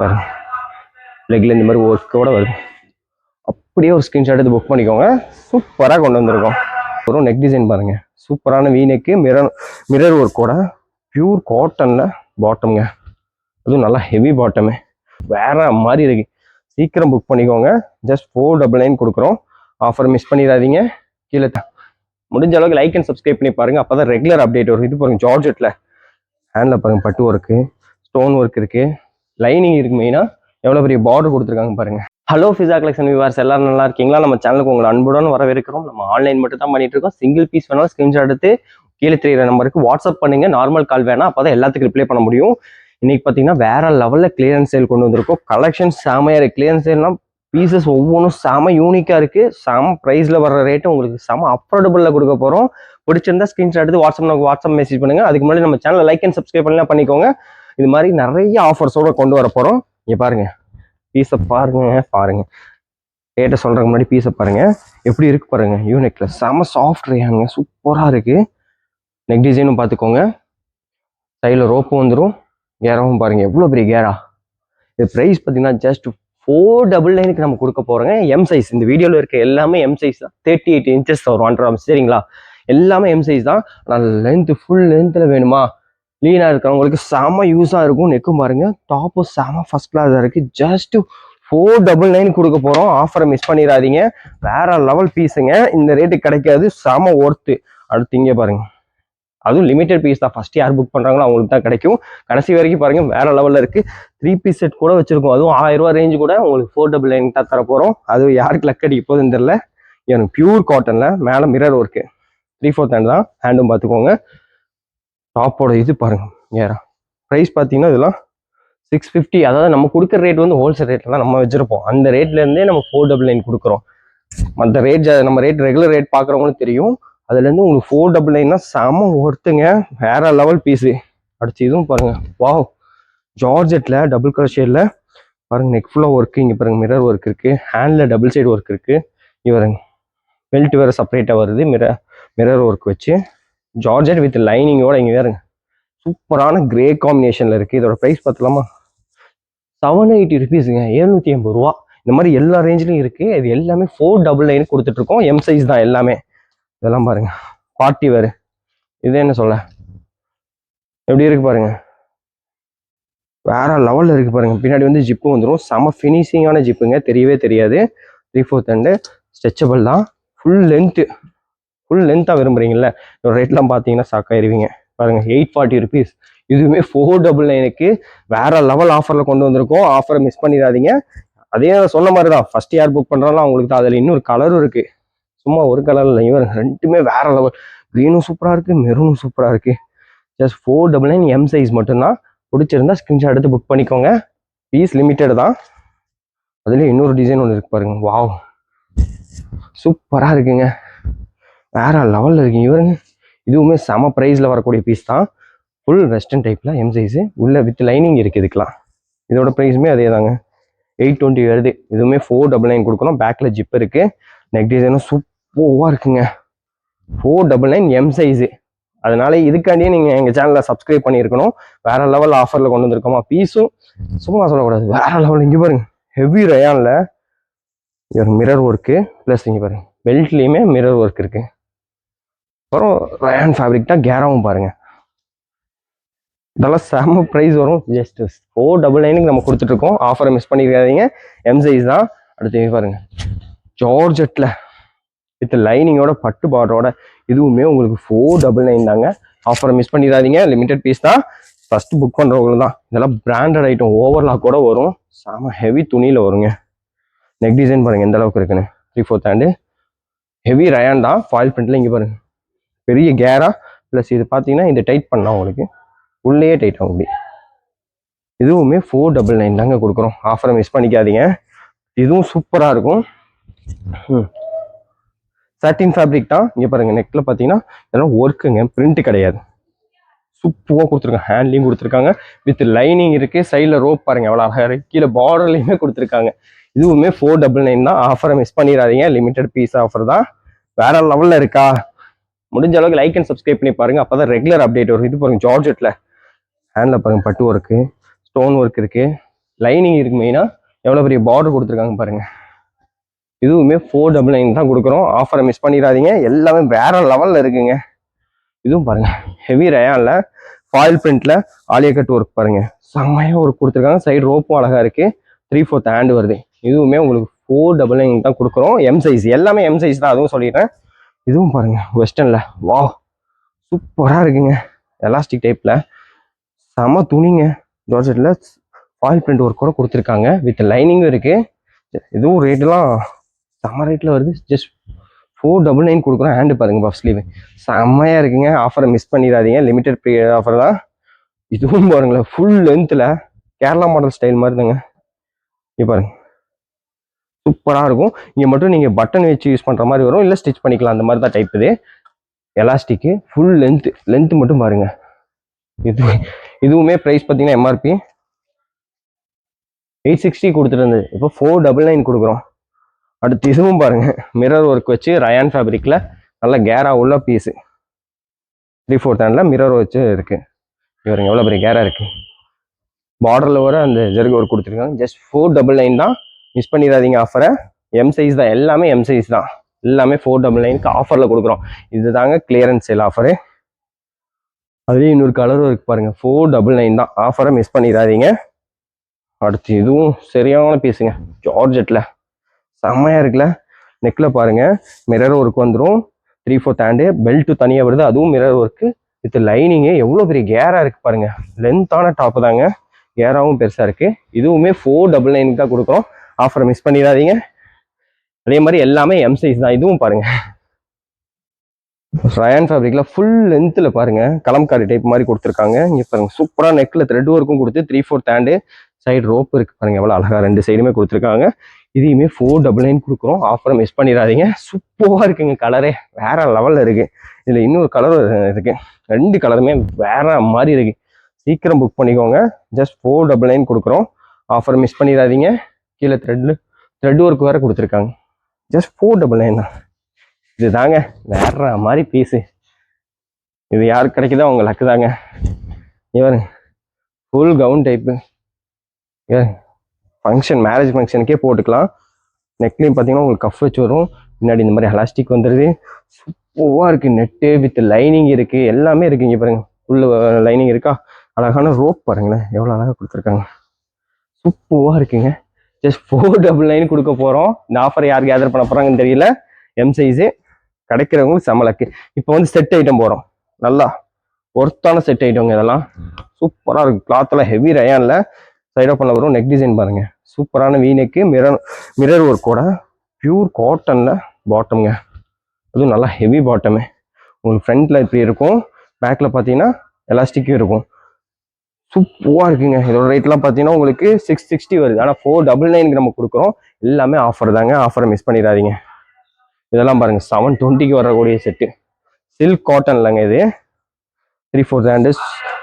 பாருங்க லெக்ல இந்த மாதிரி ஒர்க்கோட வருது. அப்படியே ஒரு ஸ்கிரீன்ஷாட் எடுத்து புக் பண்ணிக்கோங்க. சூப்பராக கொண்டு வந்திருக்கோம். ஒரு நெக் டிசைன் பாருங்க, சூப்பரான வீநெக்கு மிரர் ஒர்க்கோட பியூர் காட்டன்ல பாட்டம்ங்க. அதுவும் நல்லா ஹெவி பாட்டமு, வேற மாதிரி இருக்கு. சீக்கிரம் புக் பண்ணிக்கோங்க. ஜஸ்ட் 499 கொடுக்குறோம். ஆஃபர் மிஸ் பண்ணிடாதீங்க. கீழே முடிஞ்ச அளவுக்கு லைக் அண்ட் சப்ஸ்கிரைப் பண்ணி பாருங்க, அப்பதான் ரெகுலர் அப்டேட் வரும். இது பாருங்க ஜார்ஜெட்ல ஹேண்ட்ல பாருங்க பட்டு ஒர்க்கு, ஸ்டோன் ஒர்க் இருக்கு, லைனிங் இருக்கு. மெயினா எவ்வளவு பெரிய பார்டர் கொடுத்துருக்காங்க பாருங்க. ஹலோ ஃபிசா கலெக்ஷன் வியூவர்ஸ், எல்லாரும் நல்லா இருக்கீங்களா? நம்ம சேனலுக்கு உங்களை அன்புடன் வரவேற்கிறோம். நம்ம ஆன்லைன் மட்டும் தான் பண்ணிட்டு இருக்கோம். சிங்கிள் பீஸ் வேணாலும் ஸ்கிரீன்ஷாட் எடுத்து கீழே தெரியுற நம்பருக்கு வாட்ஸ்அப் பண்ணுங்க. நார்மல் கால் வேணா, அப்பதான் எல்லாத்துக்கும் ரிப்ளை பண்ண முடியும். இன்னைக்கு பார்த்தீங்கன்னா வேற லெவலில் கிளியரன்ஸ் சேல் கொண்டு வந்திருக்கோம். கலெக்ஷன் செமையா இருக்கு. கிளியரன்ஸ் சேல்னா பீசஸ் ஒவ்வொன்றும் செம யூனிக்கா இருக்கு. செம ப்ரைஸ்ல வர்ற ரேட்டு உங்களுக்கு செம அஃபோர்டபுள்ல கொடுக்க போறோம். பிடிச்சிருந்தா ஸ்கிரீன்ஷாட் எடுத்து வாட்ஸ்அப் மெசேஜ் பண்ணுங்க. அதுக்கு முன்னாடி நம்ம சேனலை லைக் அண்ட் சப்ஸ்கிரைப் பண்ணலாம் பண்ணிக்கோங்க. இது மாதிரி நிறைய ஆஃபர்ஸோட கொண்டு வர போறோம். இங்க பாருங்க பீஸை பாருங்க. ரேட்டை சொல்றதுக்கு முன்னாடி பீஸை பாருங்க எப்படி இருக்கு பாருங்க. யூனிக்ல செம சாஃப்ட் ரேயானுங்க, சூப்பரா இருக்கு. நெக் டிசைனும் பார்த்துக்கோங்க. சைடில் ரோப்பும் வந்துடும். கேராவும் பாருங்க எவ்வளோ பெரிய கேரா. இது ப்ரைஸ் பார்த்தீங்கன்னா ஜஸ்ட் 499 நம்ம கொடுக்க போறோங்க. எம் சைஸ் இந்த வீடியோவில் இருக்க எல்லாமே எம் சைஸ் தான். 38 inches வரும் அண்டர். சரிங்களா? எல்லாமே எம் சைஸ் தான். ஆனால் லென்த் ஃபுல் லென்த்தில் வேணுமா, லீனாக இருக்கிறவங்களுக்கு செம யூஸாக இருக்கும். நெக்கும் பாருங்க, டாப்பும் செம ஃபர்ஸ்ட் கிளாஸாக இருக்கு. ஜஸ்ட் 499 கொடுக்க போறோம். ஆஃபரை மிஸ் பண்ணிடாதீங்க. வேற லெவல் பீஸுங்க. இந்த ரேட்டு கிடைக்காது. செம ஒர்த்து. அடுத்து இங்கே பாருங்க, அதுவும் லிமிடெட் பீஸ் தான். ஃபர்ஸ்ட் யார் புக் பண்றாங்களோ அவங்களுக்கு தான் கிடைக்கும். கடைசி வரைக்கும் பாருங்க, வேற லெவல்ல இருக்கு. 3 பீஸ் செட் கூட வச்சிருக்கோம். அதுவும் 1000 ரூபாய் ரேஞ்சு கூட உங்களுக்கு 499 தான் தர போறோம். அது யாருக்கு லக் அடிக்க போகுதுன்னு தெரியல. எனக்கு பியூர் காட்டன்ல மேல மிரர் ஒர்க்கு, 3/4 ஹேண்ட் தான். ஹேண்டும் பார்த்துக்கோங்க. டாப்போட இது பாருங்க ஏறா. ப்ரைஸ் பார்த்தீங்கன்னா இதெல்லாம் 650. அதாவது நம்ம கொடுக்குற ரேட் வந்து ஹோல்சேல் ரேட்ல தான் நம்ம வச்சிருப்போம். அந்த ரேட்ல இருந்தே நம்ம 499 கொடுக்குறோம். மற்ற ரேட் நம்ம ரெகுலர் ரேட் பார்க்குறவங்களும் தெரியும். அதுலேருந்து உங்களுக்கு 499 செம ஒர்த்துங்க. வேற லெவல் பீஸு. அடுத்து இதுவும் பாருங்க, வாவ், ஜார்ஜெட்ல டபுள் க்ரோஷேட்ல பாருங்க. நெக் ஃபுல்லாக ஒர்க்கு. இங்கே பாருங்க மிரர் ஒர்க் இருக்கு. ஹேண்ட்ல டபுள் சைடு ஒர்க் இருக்கு. இவருங்க பெல்ட் வேற செப்பரேட்டாக வருது. மிரர் ஒர்க் வச்சு ஜார்ஜெட் வித் லைனிங்கோட. இங்கே வேறுங்க சூப்பரான கிரே காம்பினேஷன்ல இருக்கு. இதோட ப்ரைஸ் பார்த்தலாமா? 780 ருபீஸுங்க, 780 ரூபா. இந்த மாதிரி எல்லா ரேஞ்சிலையும் இருக்கு. இது எல்லாமே 499 கொடுத்துட்டு இருக்கோம். எம் சைஸ் தான் எல்லாமே. இதெல்லாம் பாருங்க பார்ட்டி வேறு. இது என்ன சொல்ல, எப்படி இருக்கு பாருங்க, வேற லெவல்ல இருக்கு பாருங்க. பின்னாடி வந்து ஜிப்பு வந்துடும். செம ஃபினிஷிங்கான ஜிப்புங்க, தெரியவே தெரியாது. 3/4 ஹேண்டு, ஸ்ட்ரெச்சபிள் தான். ஃபுல் லென்த்தா விரும்புறீங்கல்ல, இதோட ரேட்லாம் பார்த்தீங்கன்னா சாக்காயிருவீங்க. பாருங்க 840 ருபீஸ். இதுவுமே 499க்கு வேற லெவல் ஆஃபர்ல கொண்டு வந்திருக்கோம். ஆஃபரை மிஸ் பண்ணிடாதீங்க. அதே சொன்ன மாதிரி தான், ஃபர்ஸ்ட் யார் புக் பண்றாங்களோ அவங்களுக்கு தான். அதில் இன்னொரு கலரும் இருக்கு. சும்மா ஒரு கலர் இல்லை, இவன் ரெண்டுமே வேற லெவல். க்ரீனும் சூப்பரா இருக்கு, மெரூனும் சூப்பரா இருக்கு. ஜஸ்ட் 499 எம் சைஸ் மட்டும்தான். பிடிச்சிருந்தா ஸ்கிரீன்ஷாட் எடுத்து புக் பண்ணிக்கோங்க. பீஸ் லிமிட்டட் தான். அதுலேயும் இன்னொரு டிசைன் ஒன்று இருக்கு பாருங்க. வாவ், சூப்பரா இருக்குங்க. வேற லெவல்ல இருக்குங்க. இவருங்க இதுவுமே செம ப்ரைஸ்ல வரக்கூடிய பீஸ் தான். ஃபுல் வெஸ்டர்ன் டைப்ல எம் சைஸ், உள்ள வித் லைனிங் இருக்கு. இதுக்கெல்லாம் இதோட ப்ரைஸுமே அதே தாங்க, 820 வருது. இதுவுமே 499 கொடுக்கணும். பேக்ல ஜிப் இருக்கு. நெக் டிசைனும் சூப்பராக இருக்குங்க. 499 எம் சைஸு. அதனால இதுக்காண்டியே நீங்க எங்க சேனலை சப்ஸ்கிரைப் பண்ணியிருக்கணும். வேற லெவல் ஆஃபர்ல கொண்டு வந்திருக்கோமா. பீஸும் சும்மா சொல்லக்கூடாது, வேற லெவல். இங்க பாருங்க ஹெவி ரயான்ல மிரர் ஒர்க்கு பிளஸ் இங்க பாருங்க பெல்ட்லயுமே மிரர் ஒர்க் இருக்கு. அப்புறம் ரயான் ஃபேப்ரிக் தான். கேராவும் பாருங்க. இதெல்லாம் செம ப்ரைஸ் வரும். ஜஸ்ட் 499 நம்ம கொடுத்துட்டு இருக்கோம். ஆஃபரை மிஸ் பண்ணிக்காதீங்க. எம் சைஸ் தான். அடுத்து பாருங்க ஜார்ஜெட்ல வித் லைனிங்கோட பட்டு பார்டரோட. இதுவுமே உங்களுக்கு 499 தாங்க. ஆஃபரை மிஸ் பண்ணிடாதீங்க. லிமிடெட் பீஸ் தான். ஃபர்ஸ்ட் புக் பண்றவங்க தான். இதெல்லாம் பிராண்டட் ஐட்டம். ஓவர்லாக் கூட வரும். செம ஹெவி துணியில வருங்க. நெக் டிசைன் பாருங்க எந்த அளவுக்கு இருக்குன்னு. 3/4 ஹேண்டு, ஹெவி ரயான் தான். ஃபாயில் பிரிண்ட்ல இங்க பாருங்க பெரிய கேரா. பிளஸ் இது பாத்தீங்கன்னா இந்த டைட் பண்ணா உங்களுக்கு உள்ளே டைட் ஆகும். இதுவுமே 499 தாங்க கொடுக்குறோம். ஆஃபரை மிஸ் பண்ணிக்காதீங்க. இதுவும் சூப்பரா இருக்கும். சாட்டின் ஃபேப்ரிக் தான். இங்க பாருங்க நெக்ல பாத்தீங்கன்னா இதெல்லாம் ஒர்க்குங்க, பிரிண்ட் கிடையாது. சூப்பரா கொடுத்துருக்காங்க. ஹேண்ட்லையும் கொடுத்துருக்காங்க, வித் லைனிங் இருக்கு. சைட்ல ரோப் பாருங்க எவ்வளவு அழகா இருக்கு. கீழே பார்டர்லயுமே கொடுத்துருக்காங்க. இதுவுமே 499 தான். ஆஃபரை மிஸ் பண்ணிடாதீங்க. லிமிடெட் பீஸ் ஆஃபர் தான். வேற லெவல்ல இருக்கா. முடிஞ்ச அளவுக்கு லைக் அண்ட் சப்ஸ்கிரைப் பண்ணி பாருங்க, அப்பதான் ரெகுலர் அப்டேட் வரும். இது பாருங்க ஜார்ஜெட்ல ஹேண்ட்ல பாருங்க பட்டு ஒர்க்கு, ஸ்டோன் ஒர்க் இருக்கு. லைனிங் இருக்கு மெயினாக. எவ்வளோ பெரிய பார்டர் கொடுத்துருக்காங்க பாருங்க. இதுவுமே 499 தான் கொடுக்குறோம். ஆஃபரை மிஸ் பண்ணிடாதீங்க. எல்லாமே வேற லெவலில் இருக்குங்க. இதுவும் பாருங்க ஹெவி ரயான்ல ஃபாயில் பிரிண்ட்ல ஆலியா கட் ஒர்க் பாருங்க, செம்மையாக ஒர்க் கொடுத்துருக்காங்க. சைடு ரோப்பும் அழகா இருக்கு. 3/4 ஹேண்ட் வருது. இதுவுமே உங்களுக்கு 499 தான் கொடுக்குறோம். எம் சைஸ், எல்லாமே எம் சைஸ் தான், அதுவும் சொல்லிடுறேன். இதுவும் பாருங்க வெஸ்டர்ன்ல, வா சூப்பராக இருக்குங்க. எலாஸ்டிக் டைப்ல செம துணிங்க. ஜார்ஜெட்ல ஃபாயில் பிரிண்ட் ஒர்க் கூட கொடுத்துருக்காங்க. வித் லைனிங்கும் இருக்கு. இதுவும் ரேட்லாம் செம்ம ரேட்ல வருது. ஜஸ்ட் 499 கொடுக்குறோம். ஹேண்டு பாருங்க பஃப் ஸ்லீவ் செம்மையா இருக்குங்க. ஆஃபரை மிஸ் பண்ணிடாதீங்க. லிமிடெட் பீரியட் ஆஃபர் தான். இதுவும் பாருங்களேன் ஃபுல் லென்த்ல கேரளா மாடல் ஸ்டைல் மாதிரி தாங்க. இப்போ பாருங்க சூப்பராக இருக்கும். இங்கே மட்டும் நீங்கள் பட்டன் வச்சு யூஸ் பண்ணுற மாதிரி வரும், இல்லை ஸ்டிச் பண்ணிக்கலாம். அந்த மாதிரி தான் டைப் இது. எலாஸ்டிக்கு ஃபுல் லென்த் மட்டும் பாருங்க. இதுவுமே ப்ரைஸ் பார்த்தீங்கன்னா எம்ஆர்பி 860 கொடுத்துட்டு இருந்தது, இப்போ 499 கொடுக்குறோம். அடுத்து இதுவும் பாருங்க மிரர் ஒர்க் வச்சு ரயான் ஃபேப்ரிக்ல நல்ல கேரா உள்ள பீஸு. 3/4 ஹேண்ட்ல மிரர் வச்சு இருக்கு. இவருங்க எவ்வளோ பெரிய கேரா இருக்கு. பார்டர்ல வர அந்த ஜெர்க் ஒர்க் கொடுத்துருக்காங்க. ஜஸ்ட் 499 தான். மிஸ் பண்ணிடாதீங்க ஆஃபரை. எம் சைஸ் தான், எல்லாமே எம் சைஸ் தான். எல்லாமே 499க்கு ஆஃபர்ல கொடுக்குறோம். இது தாங்க கிளியரன்ஸ் சேல் ஆஃபரு. அதுலேயும் இன்னொரு கலரும் இருக்கு பாருங்க. 499 தான். ஆஃபரை மிஸ் பண்ணிடாதீங்க. அடுத்து இதுவும் சரியான பீஸுங்க. ஜார்ஜெட்ல செம்மையா இருக்குல்ல. நெக்ல பாருங்க மிரர் ஒர்க் வந்துடும். 3/4 ஹேண்டு, பெல்ட் தனியாக வருது. அதுவும் மிரர் ஒர்க்கு வித் லைனிங்கு. எவ்வளோ பெரிய கேரா இருக்கு பாருங்க. லென்த்தான டாப்பு தாங்க, கேராவும் பெருசா இருக்கு. இதுவுமே 499 தான் கொடுக்குறோம். ஆஃபரை மிஸ் பண்ணிடாதீங்க. அதே மாதிரி எல்லாமே எம் சைஸ் தான். இதுவும் பாருங்க ரயான் ஃபேப்ரிக்ல ஃபுல் லென்த்ல பாருங்க கலம்காரி டைப் மாதிரி கொடுத்துருக்காங்க. இங்க பாருங்க சூப்பரா நெக்ல த்ரெட் ஒர்க்கும் கொடுத்து 3/4 ஹேண்டு, சைடு ரோப் இருக்கு பாருங்க எவ்வளவு அழகா ரெண்டு சைடுமே கொடுத்துருக்காங்க. இதையுமே 499 கொடுக்குறோம். ஆஃபரை மிஸ் பண்ணிடாதீங்க. சூப்பரா இருக்குங்க. கலரே வேற லெவல்ல இருக்கு. இதுல இன்னொரு கலர் இருக்கு. ரெண்டு கலருமே வேற மாதிரி இருக்கு. சீக்கிரம் புக் பண்ணிக்கோங்க. ஜஸ்ட் 499 கொடுக்குறோம். ஆஃபர் மிஸ் பண்ணிடாதீங்க. கீழே த்ரெட் ஒர்க் வேற கொடுத்துருக்காங்க. ஜஸ்ட் 499 தான். இது தாங்க வேற மாதிரி பீஸு. இது யாருக்கு கிடைக்குதோ அவங்க லக்கு தாங்க. இவரு full gown type. Function, marriage ஃபங்க்ஷனுக்கே போட்டுக்கலாம். நெக்லையும் பார்த்தீங்கன்னா உங்களுக்கு கஃப் வச்சு வரும். பின்னாடி இந்த மாதிரி எலாஸ்டிக் வந்துடுது. சூப்பராக இருக்கு. நெட்டு வித் லைனிங் இருக்கு, எல்லாமே இருக்கு. இங்கே பாருங்க ஃபுல் லைனிங் இருக்கா. அழகான ரோப் பாருங்களேன் எவ்வளோ அழகாக கொடுத்துருக்காங்க. சூப்பராக இருக்குங்க. ஜஸ்ட் 499 கொடுக்க போகிறோம். இந்த ஆஃபர் யார் கேதர் பண்ண போகிறாங்கன்னு தெரியல. எம் சைஸு கிடைக்கிறவங்களுக்கு செமலக்கு. இப்போ வந்து செட் ஐட்டம் போகிறோம். நல்லா ஒர்த்தான செட் ஐட்டங்க இதெல்லாம். சூப்பராக இருக்கு. கிளாத்லாம் ஹெவி ரயான்ல சைட் ஓப்பன்ல வரும். நெக் டிசைன் பாருங்க சூப்பரான வீநெக்கு, மிரர் ஒர்க்கோட பியூர் காட்டன்ல பாட்டம்ங்க. அதுவும் நல்லா ஹெவி பாட்டமு. உங்களுக்கு ஃப்ரண்ட்ல இப்படி இருக்கும், பேக்ல பார்த்தீங்கன்னா எலாஸ்டிக்கும் இருக்கும். சூப்பராக இருக்குங்க. இதோட ரேட்லாம் பார்த்தீங்கன்னா உங்களுக்கு 660 வருது. ஆனால் 499 நம்ம கொடுக்குறோம். எல்லாமே ஆஃபர் தாங்க. ஆஃபரை மிஸ் பண்ணிடாதீங்க. இதெல்லாம் பாருங்க 720க்கு வரக்கூடிய செட்டு. சில்க் காட்டன்லங்க இது. 3/4 ஹேண்டு,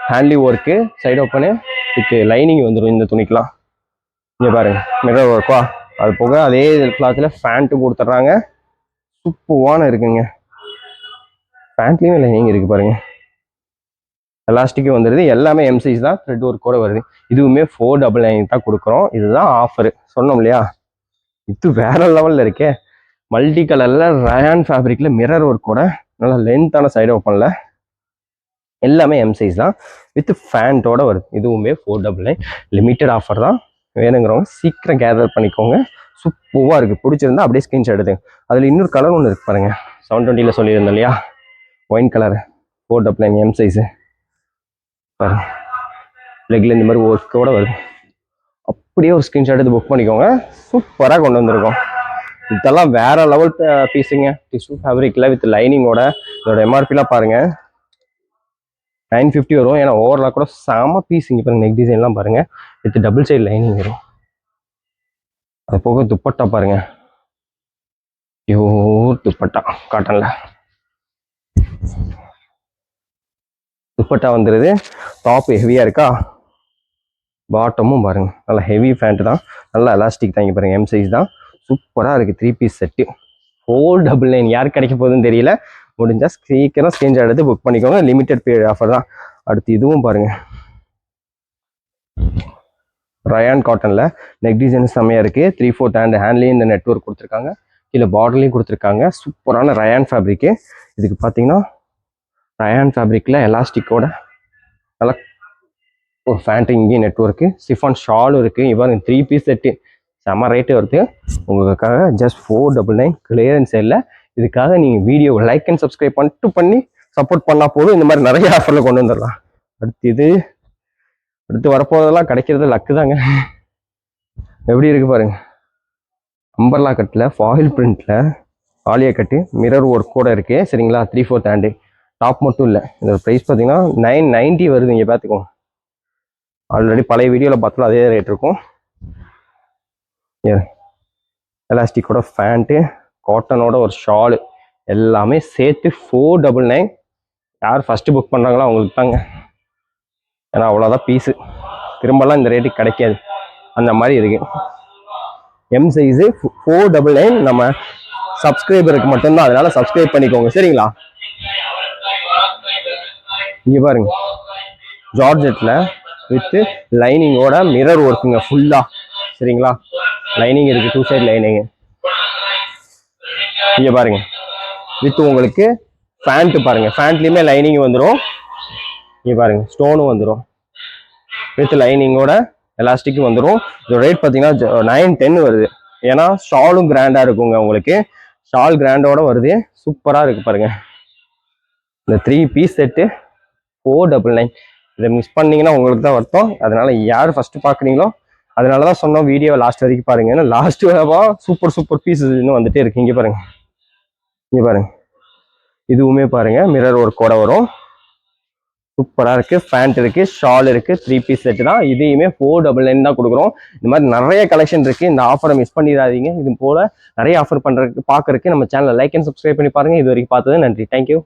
ஹேண்ட்லி work, side open with lining வந்துடும் இந்த துணிக்கெலாம். இங்கே பாருங்க மிரர் ஒர்க்கா. அது போக அதே கிளாத்தில் ஃபேண்ட்டு கொடுத்துட்றாங்க. சூப்பரான இருக்குங்க. பேண்ட்லேயும் லைனிங் இருக்கு பாருங்க. எலாஸ்டிக்கும் வந்துடுது. எல்லாமே எம் சைஸ் தான். த்ரெட் ஒர்க் கூட வருது. இதுவுமே 499 தான் கொடுக்குறோம். இதுதான் ஆஃபரு சொன்னோம் இல்லையா. இது வேற லெவலில் இருக்கே. மல்டி கலர்ல ரயான் ஃபேப்ரிக்ல மிரர் ஒர்க்கோட நல்லா லென்த்தான சைடு ஓப்பன்ல எல்லாமே எம் சைஸ் தான் வித் ஃபேண்டோட வருது. இதுவுமே 499 லிமிட்டட் ஆஃபர் தான். வேணுங்கிறவங்க சீக்கிரம் கேதர் பண்ணிக்கோங்க. சூப்பராக இருக்குது. பிடிச்சிருந்தா அப்படியே ஸ்க்ரீன்ஷாட் எடுத்துங்க. அதில் இன்னொரு கலர் ஒன்று இருக்கு பாருங்க. 720 சொல்லியிருந்தோம் இல்லையா, ஒயின் கலர் 499 எம் சைஸு பாருங்க. லெக்ல இந்த மாதிரி ஒர்க்கோட வருது. அப்படியே ஒரு ஸ்க்ரீன்ஷாட் எடுத்து புக் பண்ணிக்கோங்க. சூப்பராக கொண்டு வந்திருக்கோம். இதெல்லாம் வேற லெவல் பீஸுங்க. டிஷ்யூ ஃபேப்ரிக்ல வித் லைனிங்கோட. இதோட எம்ஆர்பிலாம் பாருங்க 950 வரும். ஏன்னா ஓவர்லாக் கூட செம பீஸ். இங்கே பாருங்க நெக் டிசைன்லாம் பாருங்க வித் டபுள் சைடு லைனிங் வரும். அது போக துப்பட்டா பாருங்க, பியூர் துப்பட்டா காட்டன்ல துப்பட்டா வந்துடுது. டாப் ஹெவியா இருக்கா, பாட்டமும் பாருங்க நல்லா ஹெவி பேண்ட் தான். நல்லா எலாஸ்டிக் தான். இங்கே பாருங்க எம் சைஸ் தான். சூப்பராக இருக்குது. 3 பீஸ் செட்டு 499. யாருக்கு கிடைக்க போகுதுன்னு தெரியல. முடிஞ்சா சீக்கிரம் ஸ்க்ரீன்ஷாட் எடுத்து புக் பண்ணிக்கோங்க. லிமிடெட் பீரியட் ஆஃபர் தான். அடுத்து இதுவும் பாருங்க ரயான் காட்டனில் நெக் டிசைன் செம்மையாக இருக்குது. 3/4 ஹேண்ட்லேயும் இந்த நெட்வொர்க் கொடுத்துருக்காங்க, கீழே பார்டர்லையும் கொடுத்துருக்காங்க. சூப்பரான ரயான் ஃபேப்ரிக்கு. இதுக்கு பார்த்தீங்கன்னா ரயான் ஃபேப்ரிக்கில் எலாஸ்டிக்கோட நல்லா ஒரு ஃபேண்ட்டு, இங்கேயும் நெட்வொர்க்கு, சிஃபான் ஷாலும் இருக்குது. இவ்வாறு 3 பீஸ் செட்டு செம்ம ரேட்டு வருது உங்களுக்காக. ஜஸ்ட் 499 கிளியரன்ஸ் இல்லை. இதுக்காக நீங்கள் வீடியோ லைக் அண்ட் சப்ஸ்கிரைப் பண்ணி சப்போர்ட் பண்ணால் போதும். இந்த மாதிரி நிறைய ஆஃபரில் கொண்டு வந்துடலாம். அடுத்து வரப்போதெல்லாம் கிடைக்கிறது லக்கு தாங்க. எப்படி இருக்கு பாருங்க, அம்பர்லா கட்டில் ஃபாயில் பிரிண்ட்ல ஆலியா கட்டு மிரர் ஒர்க் கூட இருக்கு சரிங்களா. 3/4 டாப் மட்டும் இல்லை. இதோட ப்ரைஸ் பார்த்தீங்கன்னா 990 வருது. இங்கே பார்த்துக்கோங்க, ஆல்ரெடி பழைய வீடியோவில் பார்த்தாலும் அதே ரேட் இருக்கும். எலாஸ்டிக்கோட ஃபேண்ட்டு, காட்டனோட ஒரு ஷாலு எல்லாமே சேர்த்து 499. யார் ஃபஸ்ட்டு புக் பண்ணுறாங்களோ அவங்களுக்கு தாங்க. ஏன்னா அவ்வளோதான் பீஸு, திரும்பலாம் இந்த ரேட்டுக்கு கிடைக்காது. அந்த மாதிரி இருக்கு. M size 499. நம்ம சப்ஸ்கிரைபருக்கு மட்டும்தான், அதனால சப்ஸ்கிரைப் பண்ணிக்கோங்க சரிங்களா. இங்கே பாருங்க, ஜார்ஜெட்டில் வித் லைனிங்கோட மிரர் ஒர்க்குங்க ஃபுல்லாக சரிங்களா. லைனிங் இருக்குது, 2 சைடு லைனிங்கு. இங்கே பாருங்க, வித் உங்களுக்கு ஃபேண்ட்டு பாருங்க, ஃபேண்ட்லேயுமே லைனிங் வந்துடும். இங்கே பாருங்க, ஸ்டோனும் வந்துடும் வித் லைனிங்கோட எலாஸ்டிக்கும் வந்துடும். இதோட ரேட் பார்த்தீங்கன்னா 910 வருது. ஏன்னா ஷாலும் கிராண்டாக இருக்குங்க, உங்களுக்கு ஷால் கிராண்டோட வருது. சூப்பராக இருக்குது பாருங்க. இந்த 3 பீஸ் செட்டு 499. இதை மிஸ் பண்ணீங்கன்னா உங்களுக்கு தான் வருத்தம். அதனால யார் ஃபர்ஸ்ட் பார்க்குறீங்களோ அதனால தான் சொன்னோம் வீடியோ லாஸ்ட் வரைக்கும் பாருங்க. ஏன்னா லாஸ்ட் சூப்பர் பீஸஸ் இன்னும் வந்துட்டே இருக்கு. இங்கே பாருங்க, இங்கே பாருங்க, இதுவுமே பாருங்க மிரர் ஒர்க்கோட வரும். சூப்பராக இருக்குது. ஃபேண்ட் இருக்குது, ஷால் இருக்குது. 3 பீஸ் செட்டு தான். இதையுமே 499 தான் கொடுக்குறோம். இந்த மாதிரி நிறைய கலெக்ஷன் இருக்குது. இந்த ஆஃபரை மிஸ் பண்ணிடாதீங்க. இது போல் நிறைய ஆஃபர் பண்ணுறதுக்கு பார்க்கறதுக்கு நம்ம சேனலை லைக் அண்ட் சப்ஸ்கிரைப் பண்ணி பாருங்கள். இது வரைக்கும் பார்த்தது நன்றி. தேங்க்யூ.